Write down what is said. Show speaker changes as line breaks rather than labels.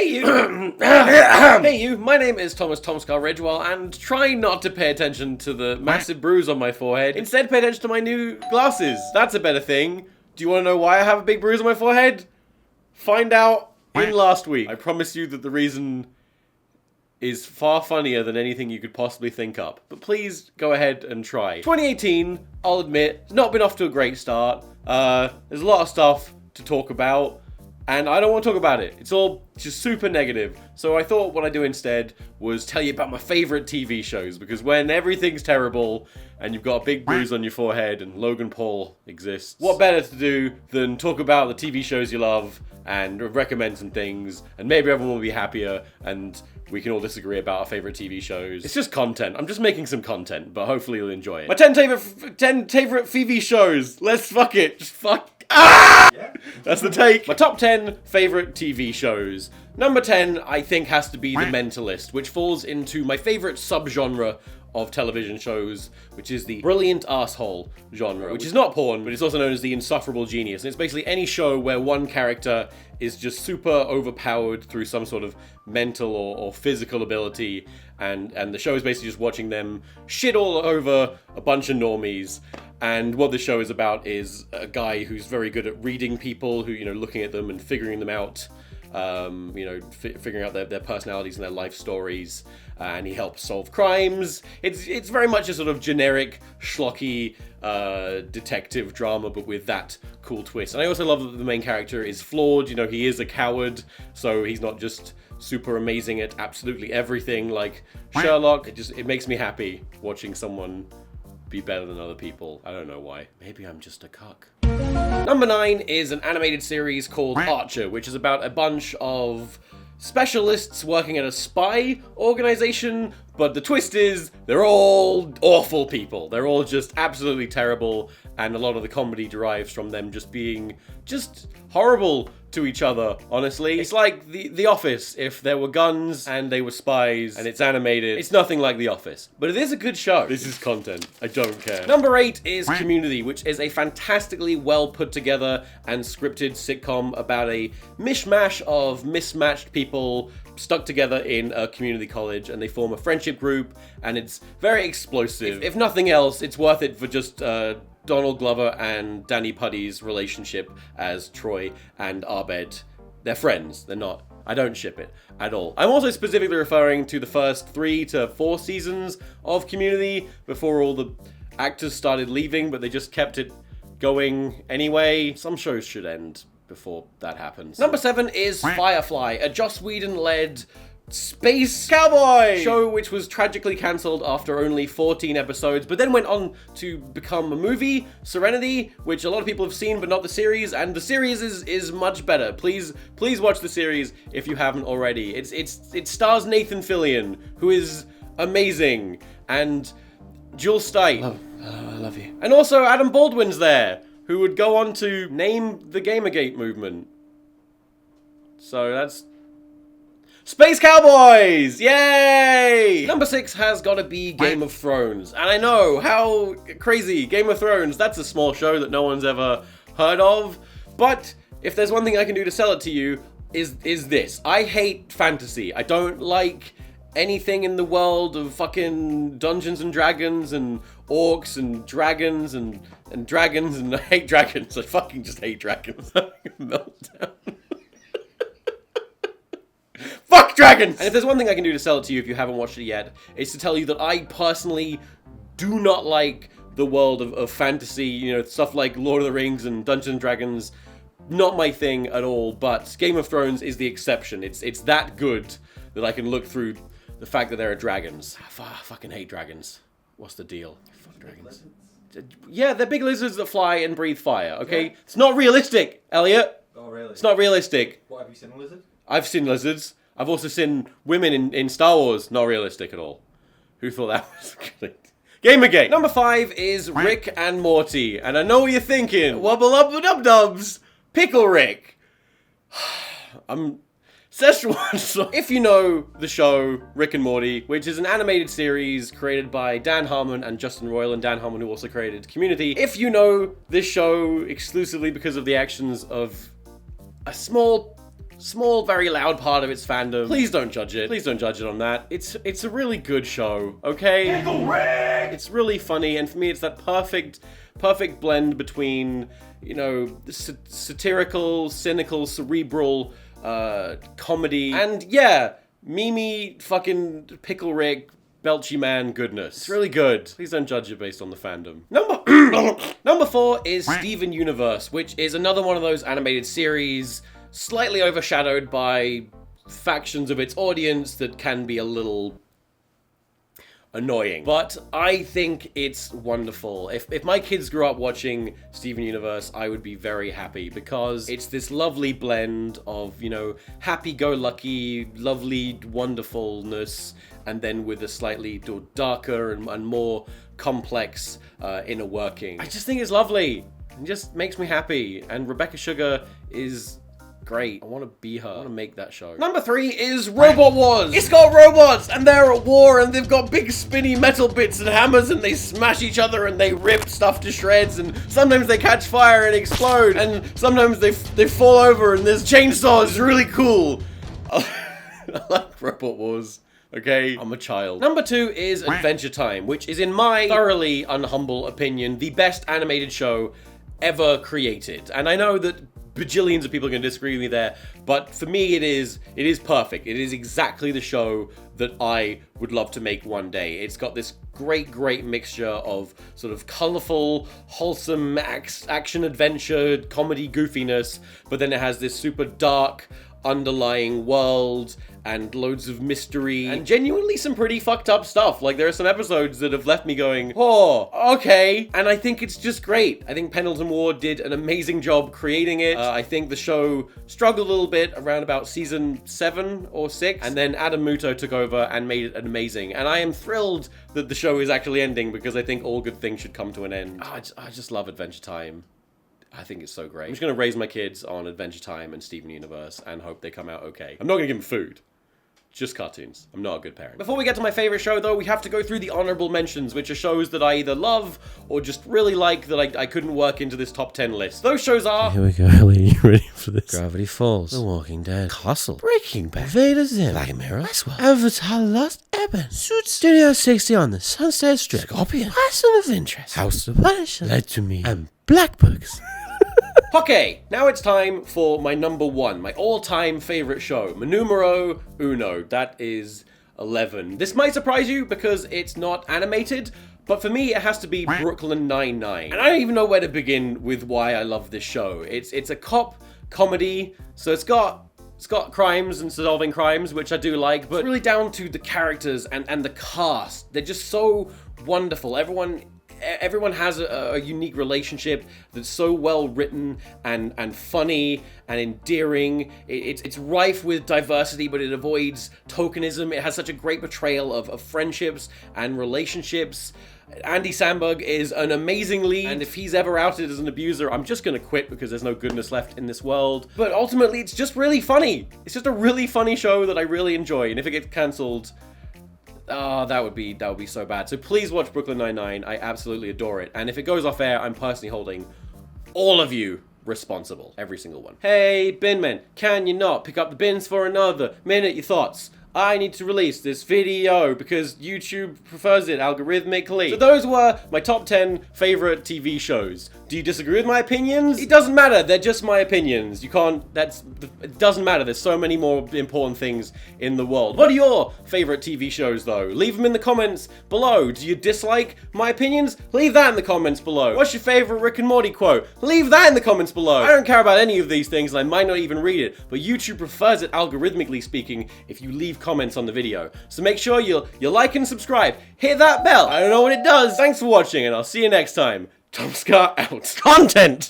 Hey you! Hey you, my name is TomSka's Ridgewell, and try not to pay attention to the massive bruise on my forehead. Instead, pay attention to my new glasses. That's a better thing. Do you want to know why I have a big bruise on my forehead? Find out in last week. I promise you that the reason is far funnier than anything you could possibly think up. But please go ahead and try. 2018, I'll admit, has not been off to a great start. There's a lot of stuff to talk about, and I don't want to talk about it. It's all just super negative. So I thought what I'd do instead was tell you about my favorite TV shows, because when everything's terrible and you've got a big bruise on your forehead and Logan Paul exists, what better to do than talk about the TV shows you love and recommend some things, and maybe everyone will be happier and we can all disagree about our favorite TV shows. It's just content. I'm just making some content, but hopefully you'll enjoy it. My 10 favorite TV shows. Let's fuck it. Just fuck. Ah! Yeah. That's the take. My top 10 favorite TV shows. Number 10, I think, has to be The Mentalist, which falls into my favorite subgenre of television shows, which is the brilliant asshole genre, which is not porn, but it's also known as the insufferable genius. And it's basically any show where one character is just super overpowered through some sort of mental or physical ability, and the show is basically just watching them shit all over a bunch of normies. And what the show is about is a guy who's very good at reading people, who, looking at them and figuring them out, figuring out their personalities and their life stories, and he helps solve crimes. It's very much a sort of generic, schlocky detective drama, but with that cool twist. And I also love that the main character is flawed. He is a coward, so he's not just super amazing at absolutely everything like Sherlock. It makes me happy watching someone be better than other people. I don't know why. Maybe I'm just a cuck. Number 9 is an animated series called Archer, which is about a bunch of specialists working at a spy organization, but the twist is they're all awful people. They're all just absolutely terrible, and a lot of the comedy derives from them just being just horrible to each other, honestly. It's like the Office if there were guns and they were spies and it's animated. It's nothing like The Office, but it is a good show. This is content. I don't care. Number 8 is Community, which is a fantastically well put together and scripted sitcom about a mishmash of mismatched people stuck together in a community college, and they form a friendship group, and it's very explosive. If nothing else, it's worth it for just Donald Glover and Danny Puddy's relationship as Troy and Abed. They're friends. They're not. I don't ship it at all. I'm also specifically referring to the first 3 to 4 seasons of Community before all the actors started leaving, but they just kept it going anyway. Some shows should end before that happens. Number 7 is Firefly, a Joss Whedon-led space cowboy show which was tragically cancelled after only 14 episodes, but then went on to become a movie, Serenity, which a lot of people have seen but not the series, and the series is much better. Please watch the series if you haven't already. It stars Nathan Fillion, who is amazing, and Jewel Stight. I love you. And also Adam Baldwin's there, who would go on to name the Gamergate movement. So that's Space Cowboys! Yay! Number 6 has gotta be Game of Thrones. And I know, how crazy. Game of Thrones, that's a small show that no one's ever heard of. But if there's one thing I can do to sell it to you, is this. I hate fantasy. I don't like anything in the world of fucking Dungeons and Dragons and orcs and dragons and dragons, and I hate dragons. I fucking just hate dragons. Meltdown. Fuck dragons! And if there's one thing I can do to sell it to you if you haven't watched it yet, it's to tell you that I personally do not like the world of fantasy, stuff like Lord of the Rings and Dungeons and Dragons. Not my thing at all, but Game of Thrones is the exception. It's that good that I can look through the fact that there are dragons. I fucking hate dragons. What's the deal? Fuck dragons. Yeah, they're big lizards that fly and breathe fire, okay? Yeah. It's not realistic, Elliot.
Oh, really?
It's not realistic.
What, have you seen a lizard?
I've seen lizards. I've also seen women in Star Wars. Not realistic at all. Who thought that was good? Gamergate. Number 5 is Rick and Morty. And I know what you're thinking. Wubble up the dub-dubs. Pickle Rick. I'm Szechuan. If you know the show Rick and Morty, which is an animated series created by Dan Harmon and Justin Roiland, Dan Harmon who also created Community. If you know this show exclusively because of the actions of a small small, very loud part of its fandom. Please don't judge it. Please don't judge it on that. It's a really good show, okay? It's really funny, and for me, it's that perfect blend between, you know, satirical, cynical, cerebral, comedy, and yeah, Mimi fucking Pickle Rick Belchy Man goodness. It's really good. Please don't judge it based on the fandom. Number 4 is Steven Universe, which is another one of those animated series slightly overshadowed by factions of its audience that can be a little annoying. But I think it's wonderful. If my kids grew up watching Steven Universe, I would be very happy because it's this lovely blend of, you know, happy-go-lucky, lovely wonderfulness, and then with a slightly darker and more complex inner working. I just think it's lovely. It just makes me happy. And Rebecca Sugar is great. I want to be her. I want to make that show. Number 3 is Robot Wars. It's got robots and they're at war and they've got big spinny metal bits and hammers and they smash each other and they rip stuff to shreds and sometimes they catch fire and explode and sometimes they fall over and there's chainsaws. It's really cool. I like Robot Wars. Okay, I'm a child. Number 2 is Adventure Time, which is in my thoroughly unhumble opinion, the best animated show ever created. And I know that bajillions of people are going to disagree with me there, but for me it is perfect. It is exactly the show that I would love to make one day. It's got this great mixture of sort of colorful, wholesome action adventure, comedy goofiness, but then it has this super dark underlying world and loads of mystery and genuinely some pretty fucked up stuff. Like there are some episodes that have left me going, oh, okay. And I think it's just great. I think Pendleton Ward did an amazing job creating it. I think the show struggled a little bit around about season 7 or 6, and then Adam Muto took over and made it amazing. And I am thrilled that the show is actually ending because I think all good things should come to an end. I just love Adventure Time. I think it's so great. I'm just going to raise my kids on Adventure Time and Steven Universe and hope they come out okay. I'm not going to give them food. Just cartoons. I'm not a good parent. Before we get to my favorite show, though, we have to go through the honorable mentions, which are shows that I either love or just really like that I couldn't work into this top 10 list. Those shows are...
Here we go, Ellie. You ready for this?
Gravity Falls,
The Walking Dead,
Castle,
Breaking Bad,
Vader Zim,
Black Mirror,
Westworld,
Avatar: The Last Airbender, Suits, Studio 60 on the Sunset Strip, Scorpion, Person of Interest, House of Punisher, Led to Me, and Black Books.
Okay, now it's time for my number 1, my all-time favorite show, my numero uno. That is 11. This might surprise you because it's not animated, but for me it has to be Brooklyn Nine-Nine. And I don't even know where to begin with why I love this show. It's a cop comedy, so it's got crimes and solving crimes, which I do like, but it's really down to the characters and the cast. They're just so wonderful. Everyone has a unique relationship that's so well written and funny and endearing. It's rife with diversity, but it avoids tokenism. It has such a great portrayal of friendships and relationships. Andy Samberg is an amazing lead, and if he's ever outed as an abuser, I'm just gonna quit because there's no goodness left in this world. But ultimately, it's just really funny. It's just a really funny show that I really enjoy, and if it gets cancelled, oh, that would be so bad. So please watch Brooklyn Nine-Nine. I absolutely adore it. And if it goes off air, I'm personally holding all of you responsible. Every single one. Hey, binman, can you not pick up the bins for another minute? Your thoughts? I need to release this video because YouTube prefers it algorithmically. So those were my top 10 favorite TV shows. Do you disagree with my opinions? It doesn't matter, they're just my opinions. You can't, it doesn't matter, there's so many more important things in the world. What are your favorite TV shows though? Leave them in the comments below. Do you dislike my opinions? Leave that in the comments below. What's your favorite Rick and Morty quote? Leave that in the comments below. I don't care about any of these things and I might not even read it, but YouTube prefers it algorithmically speaking if you leave comments on the video. So make sure you like and subscribe. Hit that bell. I don't know what it does. Thanks for watching and I'll see you next time. TomSka out. Content!